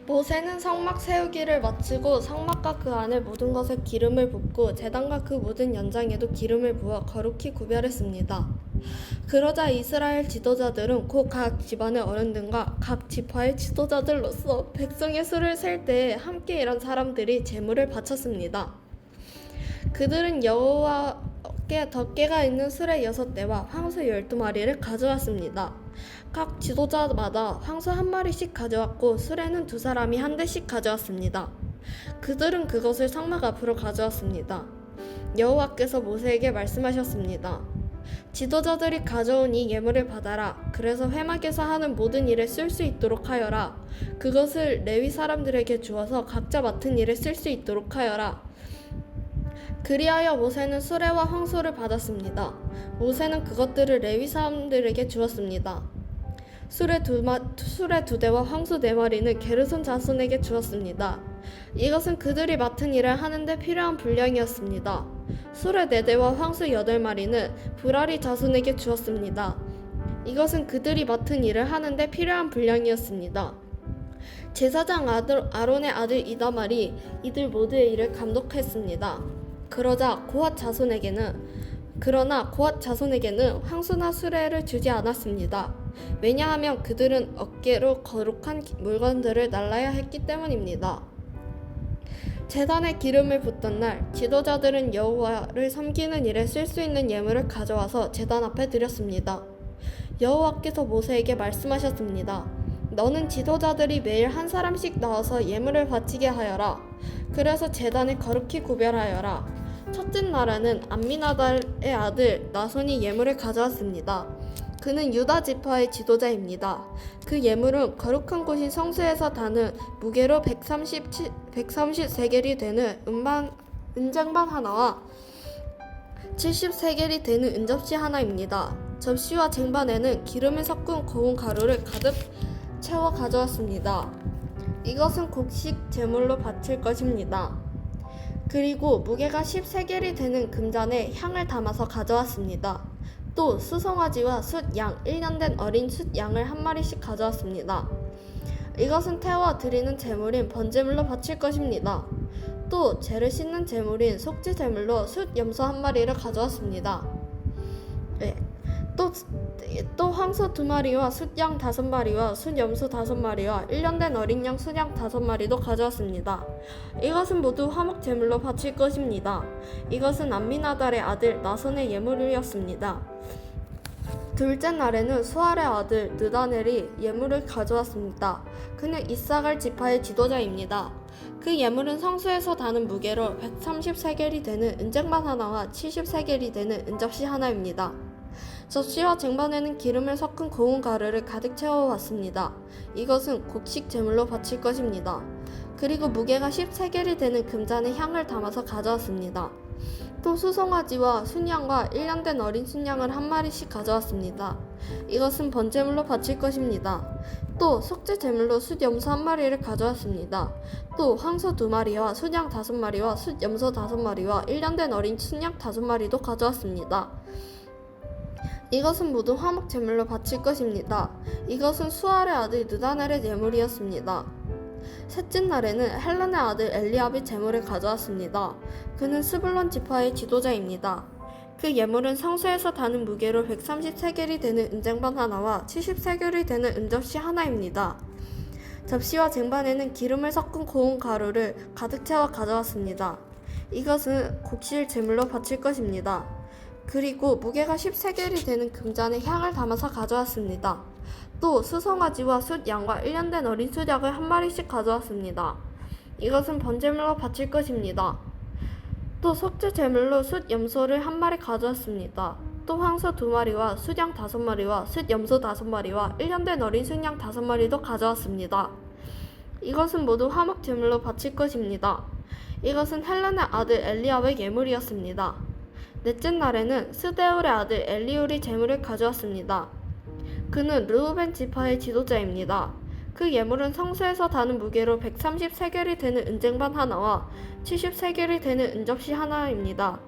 모세는 성막 세우기를 마치고 성막과 그 안에 모든 것에 기름을 붓고 제단과 그 모든 연장에도 기름을 부어 거룩히 구별했습니다. 그러자 이스라엘 지도자들은 곧 각 집안의 어른들과 각 지파의 지도자들로서 백성의 수를 셀 때에 함께 일한 사람들이 제물을 바쳤습니다. 그들은 여호와께 덮개가 있는 수레 6대와 황소 12마리를 가져왔습니다. 각 지도자마다 황소 1마리씩 가져왔고 수레는 2사람이 1대씩 가져왔습니다. 그들은 그것을 성막 앞으로 가져왔습니다. 여호와께서 모세에게 말씀하셨습니다. 지도자들이 가져온 이 예물을 받아라. 그래서 회막에서 하는 모든 일에 쓸 수 있도록 하여라. 그것을 레위 사람들에게 주어서 각자 맡은 일에 쓸 수 있도록 하여라. 그리하여 모세는 수레와 황소를 받았습니다. 모세는 그것들을 레위 사람들에게 주었습니다. 수레 2대와 황소 4마리는 게르손 자손에게 주었습니다. 이것은 그들이 맡은 일을 하는데 필요한 분량이었습니다. 수레 4대와 황소 8마리는 브라리 자손에게 주었습니다. 이것은 그들이 맡은 일을 하는데 필요한 분량이었습니다. 제사장 아론의 아들 이다말이 이들 모두의 일을 감독했습니다. 그러나 고핫 자손에게는 황소나 수레를 주지 않았습니다. 왜냐하면 그들은 어깨로 거룩한 물건들을 날라야 했기 때문입니다. 제단에 기름을 붓던 날 지도자들은 여호와를 섬기는 일에 쓸 수 있는 예물을 가져와서 제단 앞에 드렸습니다. 여호와께서 모세에게 말씀하셨습니다. 너는 지도자들이 매일 한 사람씩 나와서 예물을 바치게 하여라. 그래서 제단을 거룩히 구별하여라. 첫째 날에는 암미나달의 아들 나손이 예물을 가져왔습니다. 그는 유다 지파의 지도자입니다. 그 예물은 거룩한 곳인 성소에서 다는 무게로 130세겔이 되는 은쟁반 하나와 70세겔이 되는 은접시 하나입니다. 접시와 쟁반에는 기름을 섞은 고운 가루를 가득 채워 가져왔습니다. 이것은 곡식 제물로 바칠 것입니다. 그리고 무게가 10세겔이 되는 금잔에 향을 담아서 가져왔습니다. 또 수송아지와 숫양, 1년 된 어린 숫양을 1마리씩 가져왔습니다. 이것은 태워 드리는 제물인 번제물로 바칠 것입니다. 또 죄를 씻는 제물인 속죄 제물로 숫 염소 1마리를 가져왔습니다. 또 황소 2마리와 숫양 5마리와 숫 염소 5마리와 1년 된 어린 양 숫양 5마리도 가져왔습니다. 이것은 모두 화목 제물로 바칠 것입니다. 이것은 암미나달의 아들 나손의 예물이었습니다. 둘째 날에는 수알의 아들 느다넬이 예물을 가져왔습니다. 그는 이사갈 지파의 지도자입니다. 그 예물은 성소에서 다는 무게로 130세겔이 되는 은쟁반 하나와 70세겔이 되는 은접시 하나입니다. 접시와 쟁반에는 기름을 섞은 고운 가루를 가득 채워왔습니다. 이것은 곡식 제물로 바칠 것입니다. 그리고 무게가 10세겔이 되는 금잔에 향을 담아서 가져왔습니다. 또 수송아지와 순양과 1년 된 어린 순양을 1마리씩 가져왔습니다. 이것은 번제물로 바칠 것입니다. 또 속죄 제물로 숫 염소 1마리를 가져왔습니다. 또 황소 2마리와 순양 5마리와 숫 염소 5마리와 1년 된 어린 순양 5마리도 가져왔습니다. 이것은 모두 화목 제물로 바칠 것입니다. 이것은 수알의 아들 느다넬의 예물이었습니다. 셋째 날에는 헬란의 아들 엘리압이 제물을 가져왔습니다. 그는 스불론 지파의 지도자입니다. 그 예물은 성소에서 다는 무게로 130세겔이 되는 은쟁반 하나와 70세겔이 되는 은접시 하나입니다. 접시와 쟁반에는 기름을 섞은 고운 가루를 가득 채워 가져왔습니다. 이것은 곡식 제물로 바칠 것입니다. 그리고 무게가 10세겔이 되는 금잔에 향을 담아서 가져왔습니다. 또 수송아지와 숫양과 1년 된 어린 숫양을 1마리씩 가져왔습니다. 이것은 번제물로 바칠 것입니다. 또 속죄 제물로 숫 염소를 1마리 가져왔습니다. 또 황소 2마리와 숫양 5마리와 숫 염소 5마리와 1년 된 어린 순양 5마리도 가져왔습니다. 이것은 모두 화목 제물로 바칠 것입니다. 이것은 헬란의 아들 엘리압의 예물이었습니다. 넷째 날에는 스데울의 아들 엘리울이 제물을 가져왔습니다. 그는 르우벤 지파의 지도자입니다. 그 예물은 성소에서 다는 무게로 130세겔이 되는 은쟁반 하나와 70세겔이 되는 은접시 하나입니다.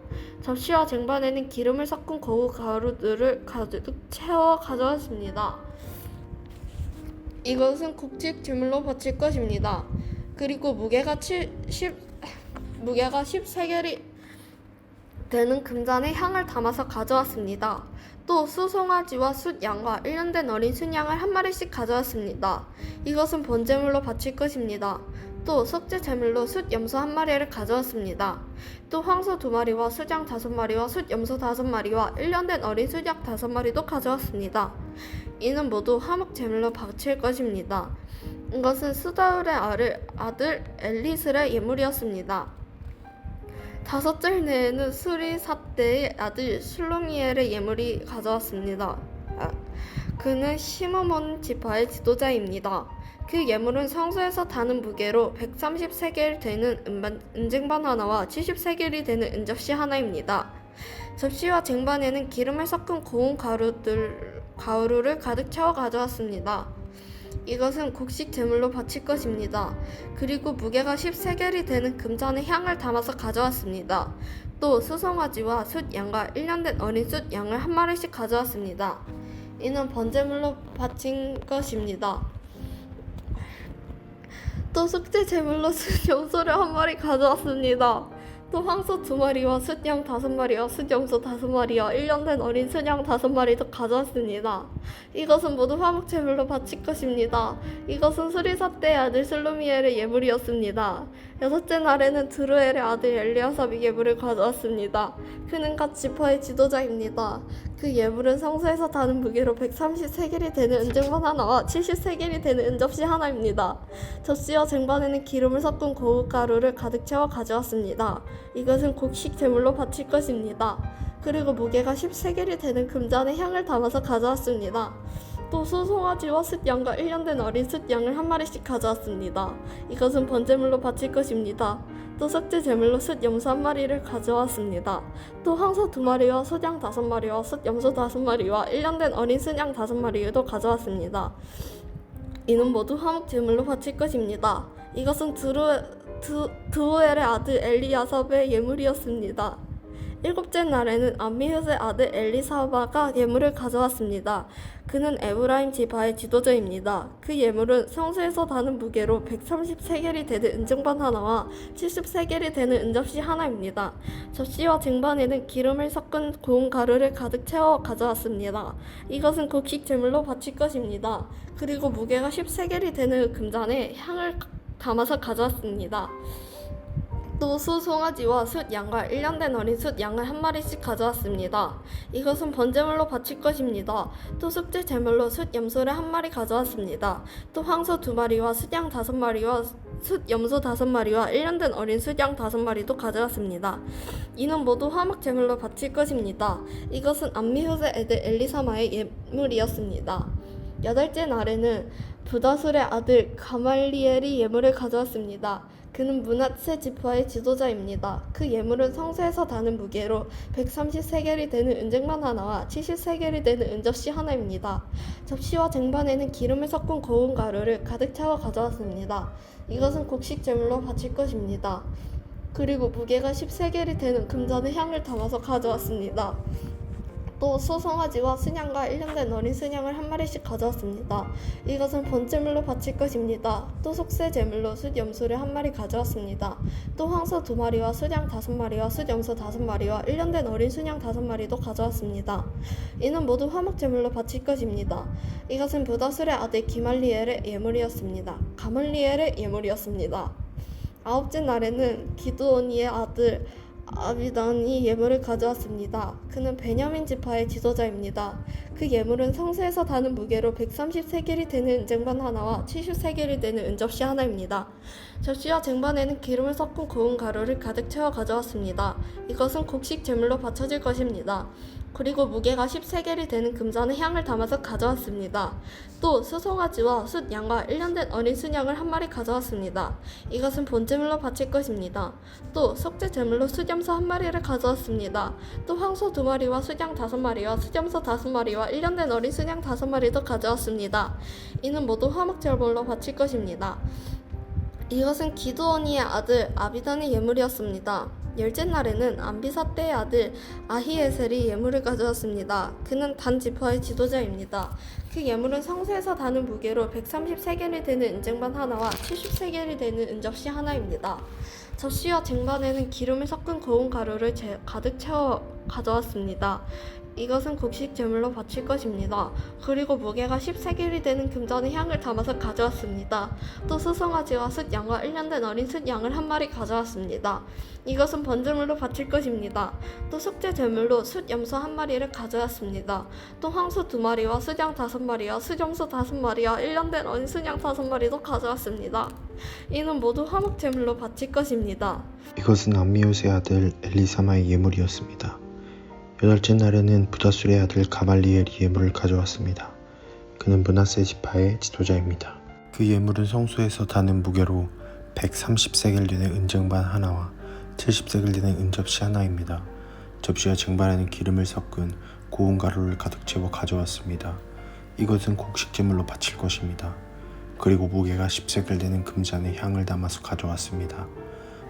접시와 쟁반에는 기름을 섞은 고운 가루들을 가득 채워 가져왔습니다. 이것은 곡식 제물로 바칠 것입니다. 그리고 무게가 13개리 되는 금잔에 향을 담아서 가져왔습니다. 또 수송아지와 숫양과 1년 된 어린 순양을 한 마리씩 가져왔습니다. 이것은 번제물로 바칠 것입니다. 또 속죄 제물로 숫 염소 한 마리를 가져왔습니다. 또 황소 2마리와 숫양 5마리와 숫 염소 5마리와 1년 된 어린 숫양 5마리도 가져왔습니다. 이는 모두 화목 제물로 바칠 것입니다. 이것은 수다울의 아들 엘리슬의 예물이었습니다. 5절 내에는 수리삿대의 아들 슬로미엘의 예물이 가져왔습니다. 그는 시므몬 지파의 지도자입니다. 그 예물은 성소에서 다는 무게로 130세겔 되는 은쟁반 하나와 70세겔이 되는 은접시 하나입니다. 접시와 쟁반에는 기름을 섞은 고운 가루를 가득 채워 가져왔습니다. 이것은 곡식 제물로 바칠 것입니다. 그리고 무게가 10세겔이 되는 금잔에 향을 담아서 가져왔습니다. 또 수송아지와 숫양과 1년 된 어린 숫양을 한 마리씩 가져왔습니다. 이는 번제물로 바친 것입니다. 또 속죄 제물로 숫 염소를 한 마리 가져왔습니다. 또 황소 2마리와 숫양 5마리와 숫 염소 5마리와 1년 된 어린 순양 5마리도 가져왔습니다. 이것은 모두 화목 제물로 바칠 것입니다. 이것은 수리삿대의 아들 슬로미엘의 예물이었습니다. 6째 날에는 드루엘의 아들 엘리아삽이 예물을 가져왔습니다. 그는 각 지파의 지도자입니다. 그 예물은 성소에서 다는 무게로 130세겔이 되는 은쟁반 하나와 70세겔이 되는 은접시 하나입니다. 접시와 쟁반에는 기름을 섞은 고춧가루를 가득 채워 가져왔습니다. 이것은 곡식 제물로 바칠 것입니다. 그리고 무게가 10세겔이 되는 금잔에 향을 담아서 가져왔습니다. 또 수송아지와 숫양과 1년 된 어린 숫양을 한 마리씩 가져왔습니다. 이것은 번제물로 바칠 것입니다. 또 속죄 제물로 숫 염소 한 마리를 가져왔습니다. 또 황소 2마리와 숫양 5마리와 숫 염소 5마리와 1년 된 어린 순양 5마리도 가져왔습니다. 이는 모두 화목 제물로 바칠 것입니다. 이것은 드우엘의 아들 엘리야삽의 예물이었습니다. 7째 날에는 암미훗의 아들 엘리사바가 예물을 가져왔습니다. 그는 에브라임 지파의 지도자입니다. 그 예물은 성소에서 다는 무게로 130세겔이 되는 은쟁반 하나와 70세겔이 되는 은접시 하나입니다. 접시와 쟁반에는 기름을 섞은 고운 가루를 가득 채워 가져왔습니다. 이것은 곡식 제물로 바칠 것입니다. 그리고 무게가 10세겔이 되는 금잔에 향을 담아서 가져왔습니다. 또 수송아지와 숫양과 1년 된 어린 숫양을 한 마리씩 가져왔습니다. 이것은 번제물로 바칠 것입니다. 또 속죄 제물로 숫 염소를 한 마리 가져왔습니다. 또 황소 2마리와 숫양 5마리와 숫 염소 5마리와 1년 된 어린 숫양 5마리도 가져왔습니다. 이는 모두 화목 제물로 바칠 것입니다. 이것은 암미훗의 애들 엘리사마의 예물이었습니다. 8째 날에는 부다술의 아들 가말리엘이 예물을 가져왔습니다. 그는 므낫세 지파의 지도자입니다. 그 예물은 성소에서 다는 무게로 130세겔이 되는 은쟁반 하나와 70세겔이 되는 은접시 하나입니다. 접시와 쟁반에는 기름을 섞은 고운 가루를 가득 채워 가져왔습니다. 이것은 곡식 제물로 바칠 것입니다. 그리고 무게가 10세겔이 되는 금잔에 향을 담아서 가져왔습니다. 또 수송아지와 순양과 1년 된 어린 순양을 한 마리씩 가져왔습니다. 이것은 번제물로 바칠 것입니다. 또 속죄 제물로 숫 염소를 한 마리 가져왔습니다. 또 황소 2마리와 숫양 5마리와 숫 염소 5마리와 1년 된 어린 순양 5마리도 가져왔습니다. 이는 모두 화목 제물로 바칠 것입니다. 이것은 부다술의 아들 가말리엘의 예물이었습니다. 9째 날에는 기드온이의 아들 아비단이 예물을 가져왔습니다. 그는 베냐민 지파의 지도자입니다. 그 예물은 성소에서 다는 무게로 130세겔이 되는 은쟁반 하나와 70세겔이 되는 은접시 하나입니다. 접시와 쟁반에는 기름을 섞은 고운 가루를 가득 채워 가져왔습니다. 이것은 곡식 제물로 바쳐질 것입니다. 그리고 무게가 10세겔이 되는 금잔에 향을 담아서 가져왔습니다. 또 수송아지와 숫 양과 1년 된 어린 순양을 한 마리 가져왔습니다. 이것은 번제물로 바칠 것입니다. 또 속죄 제물로 숫 염소 한 마리를 가져왔습니다. 또 황소 2마리와 숫양 5마리와 숫 염소 5마리와 1년 된 어린 순양 5마리도 가져왔습니다. 이는 모두 화목 제물로 바칠 것입니다. 이것은 기드온이의 아들 아비단의 예물이었습니다. 열째 날에는 암비사떼의 아들 아히에셀이 예물을 가져왔습니다. 그는 단 지파의 지도자입니다. 그 예물은 성소에서 다는 무게로 130세겔이 되는 은쟁반 하나와 70세겔이 되는 은접시 하나입니다. 접시와 쟁반에는 기름을 섞은 고운 가루를 가득 채워 가져왔습니다. 이것은 곡식 제물로 바칠 것입니다. 그리고 무게가 10세겔이 되는 금잔의 향을 담아서 가져왔습니다. 또 수송아지와 숫양과 1년 된 어린 숫양을 한 마리 가져왔습니다. 이것은 번제물로 바칠 것입니다. 또 속죄 제물로 숫염소 한 마리를 가져왔습니다. 또 황소 2마리와 숫양 5마리와 숫염소 5마리와 1년 된 어린 숫양 5마리도 가져왔습니다. 이는 모두 화목 제물로 바칠 것입니다. 이것은 암미우스의 아들 엘리사마의 예물이었습니다. 여덟째 날에는 부다술의 아들 가말리엘이 예물을 가져왔습니다. 그는 므낫세 지파의 지도자입니다. 그 예물은 성소에서 다는 무게로 130세겔 되는 은쟁반 하나와 70세겔 되는 은접시 하나입니다. 접시와 쟁반에는 기름을 섞은 고운 가루를 가득 채워 가져왔습니다. 이것은 곡식 제물로 바칠 것입니다. 그리고 무게가 10세겔 되는 금잔에 향을 담아서 가져왔습니다.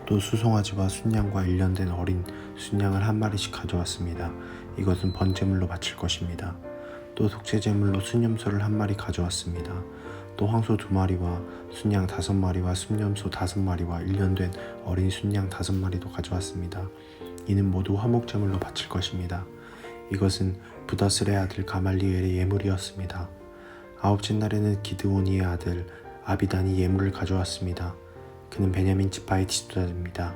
또 수송아지와 순양과 1년 된 어린 순양을 한 마리씩 가져왔습니다. 이것은 번제물로 바칠 것입니다. 또 속죄제물로 순염소를 한 마리 가져왔습니다. 또 황소 2마리와 순양 5마리와 순염소 5마리와 1년 된 어린 순양 5마리도 가져왔습니다. 이는 모두 화목제물로 바칠 것입니다. 이것은 부다슬의 아들 가말리엘의 예물이었습니다. 아홉째 날에는 기드오니의 아들 아비단이 예물을 가져왔습니다. 그는 베냐민 지파의 지도자입니다.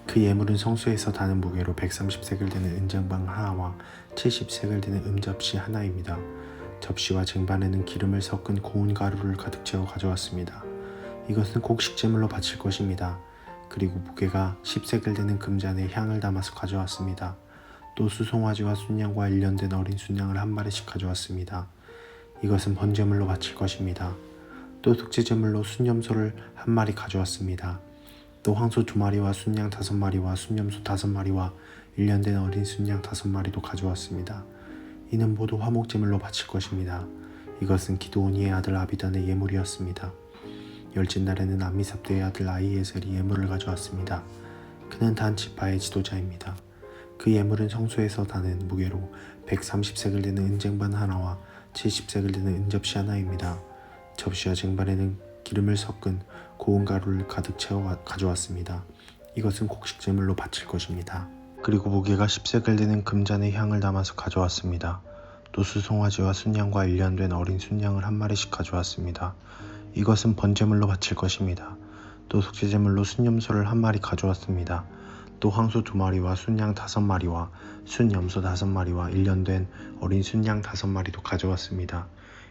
그 예물은 성소에서 다는 무게로 130세겔 되는 은쟁반 하나와 70세겔 되는 은접시 하나입니다. 접시와 쟁반에는 기름을 섞은 고운 가루를 가득 채워 가져왔습니다. 이것은 곡식 제물로 바칠 것입니다. 그리고 무게가 10세겔 되는 금잔에 향을 담아서 가져왔습니다. 또 수송아지와 순양과 1년 된 어린 순양을 한 마리씩 가져왔습니다. 이것은 번제물로 바칠 것입니다. 또 속죄제물로 순염소를 한 마리 가져왔습니다. 또 황소 2마리와 순양 5마리와 순염소 5마리와 1년 된 어린 순양 5마리도 가져왔습니다. 이는 모두 화목제물로 바칠 것입니다. 이것은 기드오니의 아들 아비단의 예물이었습니다. 열째 날에는 암미삽대의 아들 아히에셀이 예물을 가져왔습니다. 그는 단 지파의 지도자입니다. 그 예물은 성소에서 다는 무게로 130세겔 되는 은쟁반 하나와 70세겔 되는 은접시 하나입니다. 접시와 쟁반에는 기름을 섞은 고운 가루를 가득 채워 가져왔습니다. 이것은 곡식 제물로 바칠 것입니다. 그리고 무게가 10세겔 되는 금잔의 향을 담아서 가져왔습니다. 또 수송아지와 순양과 1년 된 어린 순양을 한 마리씩 가져왔습니다. 이것은 번제물로 바칠 것입니다. 또 속죄제물로 순염소를 한 마리 가져왔습니다. 또 황소 2마리와 순양 5마리와 순염소 5마리와 1년 된 어린 순양 5마리도 가져왔습니다.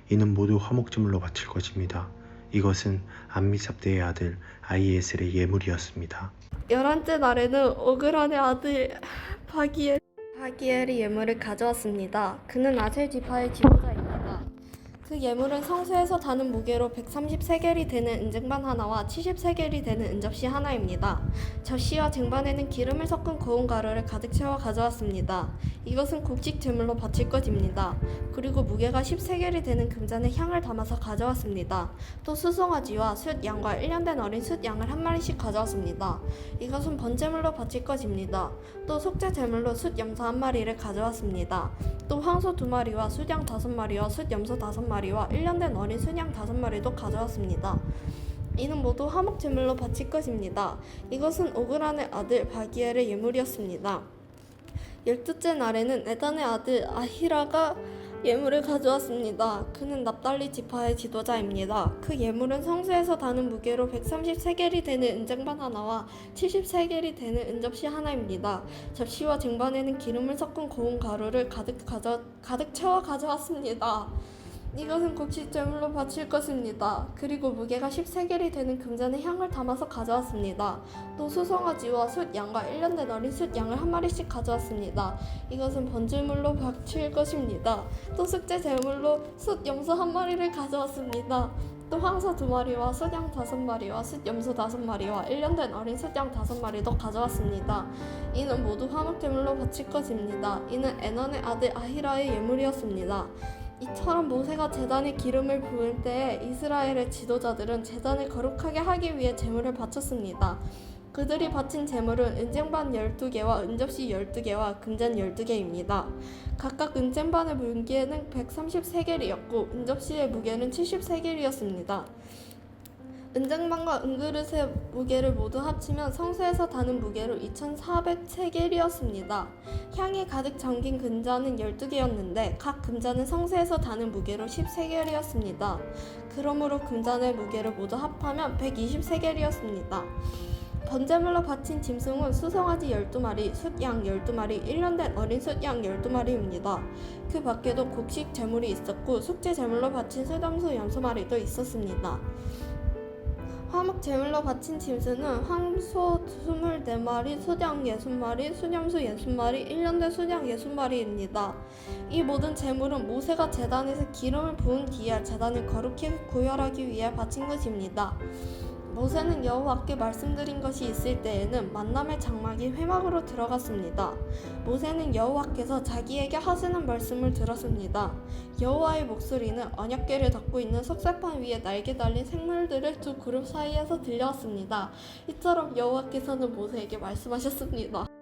이는 모두 화목제물로 바칠 것입니다. 이것은 암미삽대의 아들 아히에셀의 예물이었습니다. 11째 날에는 오그란의 아들 바기엘이 예물을 가져왔습니다. 그는 아셀 지파의 지도자입니다. 그 예물은 성소에서 다는 무게로 130세겔이 되는 은쟁반 하나와 70세겔이 되는 은접시 하나입니다. 접시와 쟁반에는 기름을 섞은 고운 가루를 가득 채워 가져왔습니다. 이것은 곡식 제물로 바칠 것입니다. 그리고 무게가 10세겔이 되는 금잔에 향을 담아서 가져왔습니다. 또 수송아지와 숫양과 1년 된 어린 숫양을 한 마리씩 가져왔습니다. 이것은 번제물로 바칠 것입니다. 또 속죄 제물로 숫염소 한 마리를 가져왔습니다. 또 황소 2마리와 숫양 5마리와 숫염소 5마리와 1년 된 어린 순양 5마리도 가져왔습니다. 이는 모두 화목 제물로 바칠 것입니다. 이것은 오그란의 아들 바기엘의 예물이었습니다. 12째 날에는 에단의 아들 아히라가 예물을 가져왔습니다. 그는 납달리 지파의 지도자입니다. 그 예물은 성소에서 다는 무게로 130세겔이 되는 은쟁반 하나와 70세겔이 되는 은접시 하나입니다. 접시와 쟁반에는 기름을 섞은 고운 가루를 가득 채워 가져왔습니다. 이것은 곡식 제물로 바칠 것입니다. 그리고 무게가 10세겔이 되는 금잔에 향을 담아서 가져왔습니다. 또 수송아지와 숫양과 1년 된 어린 숫양을 한 마리씩 가져왔습니다. 이것은 번제물로 바칠 것입니다. 또 속죄 제물로 숫염소 한 마리를 가져왔습니다. 또 황소 2마리와 숫양 5마리와 숫염소 5마리와 1년 된 어린 숫양 5마리도 가져왔습니다. 이는 모두 화목제물로 바칠 것입니다. 이는 에난의 아들 아히라의 예물이었습니다. 이처럼 모세가 제단에 기름을 부을 때에 이스라엘의 지도자들은 제단을 거룩하게 하기 위해 제물을 바쳤습니다. 그들이 바친 제물은 은쟁반 12개와 은접시 12개와 금잔 12개입니다. 각각 은쟁반의 무게는 133개리였고 은접시의 무게는 73개리였습니다. 은쟁반과 은그릇의 무게를 모두 합치면 성소에서 다는 무게로 2403개리였습니다. 향이 가득 잠긴 금잔은 12개였는데 각 금잔은 성소에서 다는 무게로 13개리였습니다. 그러므로 금잔의 무게를 모두 합하면 123개리였습니다. 번제물로 바친 짐승은 수송아지 12마리, 숫양 12마리, 1년 된 어린 숫양 12마리입니다. 그 밖에도 곡식 제물이 있었고 숙제 제물로 바친 숫염소 6마리도 있었습니다. 화목 제물로 바친 짐승은 황소 24마리, 숫양 60마리, 숫염소 60마리, 1년 된 숫양 60마리입니다. 이 모든 제물은 모세가 제단에서 기름을 부은 뒤에 제단을 거룩히 구별하기 위해 바친 것입니다. 모세는 여호와께 말씀드린 것이 있을 때에는 만남의 장막이 회막으로 들어갔습니다. 모세는 여호와께서 자기에게 하시는 말씀을 들었습니다. 여호와의 목소리는 언약궤를 덮고 있는 석쇠판 위에 날개 달린 생물들의 두 그룹 사이에서 들려왔습니다. 이처럼 여호와께서는 모세에게 말씀하셨습니다.